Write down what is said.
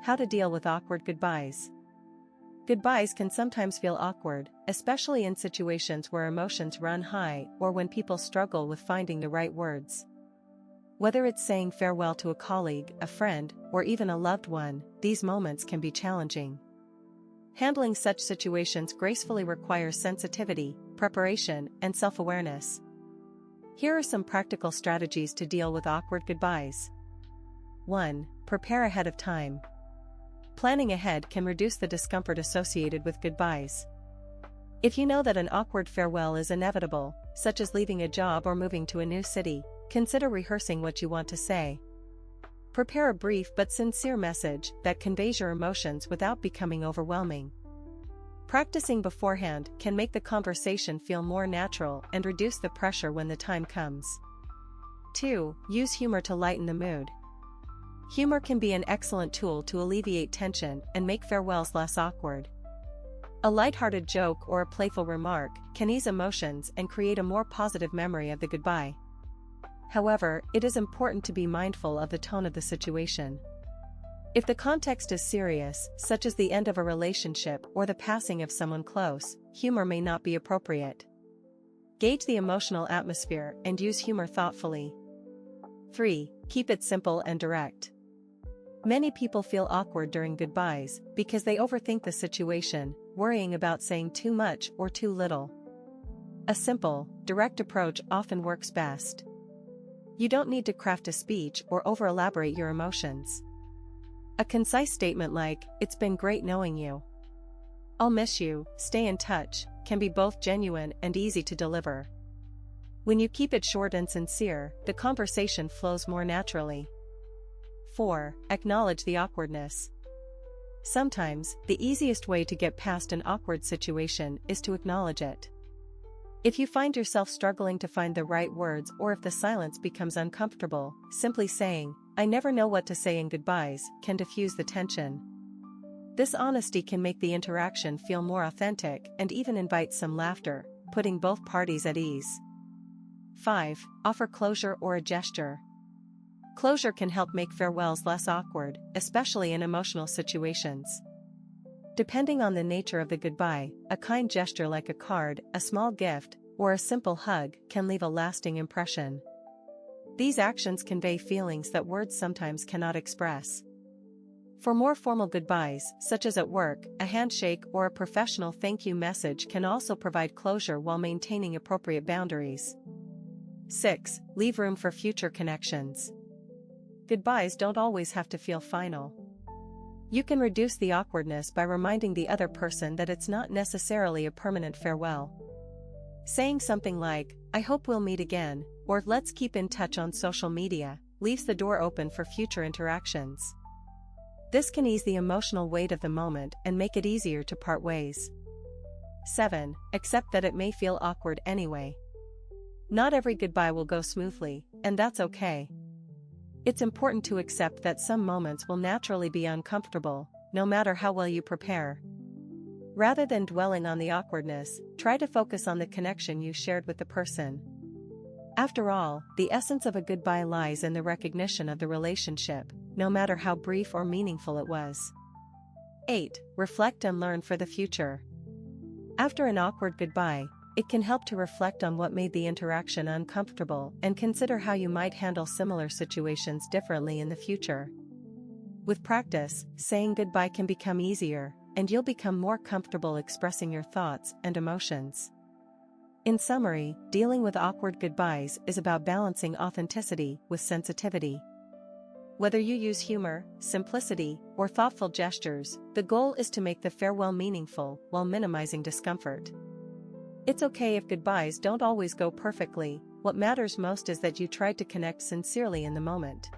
How to deal with awkward goodbyes. Goodbyes can sometimes feel awkward, especially in situations where emotions run high or when people struggle with finding the right words. Whether it's saying farewell to a colleague, a friend, or even a loved one, these moments can be challenging. Handling such situations gracefully requires sensitivity, preparation, and self-awareness. Here are some practical strategies to deal with awkward goodbyes. 1. Prepare ahead of time. Planning ahead can reduce the discomfort associated with goodbyes. If you know that an awkward farewell is inevitable, such as leaving a job or moving to a new city, consider rehearsing what you want to say. Prepare a brief but sincere message that conveys your emotions without becoming overwhelming. Practicing beforehand can make the conversation feel more natural and reduce the pressure when the time comes. 2. Use humor to lighten the mood. Humor can be an excellent tool to alleviate tension and make farewells less awkward. A lighthearted joke or a playful remark can ease emotions and create a more positive memory of the goodbye. However, it is important to be mindful of the tone of the situation. If the context is serious, such as the end of a relationship or the passing of someone close, humor may not be appropriate. Gauge the emotional atmosphere and use humor thoughtfully. 3. Keep it simple and direct. Many people feel awkward during goodbyes because they overthink the situation, worrying about saying too much or too little. A simple, direct approach often works best. You don't need to craft a speech or over-elaborate your emotions. A concise statement like, "It's been great knowing you. I'll miss you, stay in touch," can be both genuine and easy to deliver. When you keep it short and sincere, the conversation flows more naturally. 4. Acknowledge the awkwardness. Sometimes, the easiest way to get past an awkward situation is to acknowledge it. If you find yourself struggling to find the right words or if the silence becomes uncomfortable, simply saying, "I never know what to say in goodbyes," can diffuse the tension. This honesty can make the interaction feel more authentic and even invite some laughter, putting both parties at ease. 5. Offer closure or a gesture. Closure can help make farewells less awkward, especially in emotional situations. Depending on the nature of the goodbye, a kind gesture like a card, a small gift, or a simple hug can leave a lasting impression. These actions convey feelings that words sometimes cannot express. For more formal goodbyes, such as at work, a handshake or a professional thank you message can also provide closure while maintaining appropriate boundaries. 6. Leave room for future connections. Goodbyes don't always have to feel final. You can reduce the awkwardness by reminding the other person that it's not necessarily a permanent farewell. Saying something like, "I hope we'll meet again," or "let's keep in touch on social media," leaves the door open for future interactions. This can ease the emotional weight of the moment and make it easier to part ways. 7. Accept that it may feel awkward anyway. Not every goodbye will go smoothly, and that's okay. It's important to accept that some moments will naturally be uncomfortable, no matter how well you prepare. Rather than dwelling on the awkwardness, try to focus on the connection you shared with the person. After all, the essence of a goodbye lies in the recognition of the relationship, no matter how brief or meaningful it was. 8. Reflect and learn for the future. After an awkward goodbye, it can help to reflect on what made the interaction uncomfortable and consider how you might handle similar situations differently in the future. With practice, saying goodbye can become easier, and you'll become more comfortable expressing your thoughts and emotions. In summary, dealing with awkward goodbyes is about balancing authenticity with sensitivity. Whether you use humor, simplicity, or thoughtful gestures, the goal is to make the farewell meaningful while minimizing discomfort. It's okay if goodbyes don't always go perfectly. What matters most is that you tried to connect sincerely in the moment.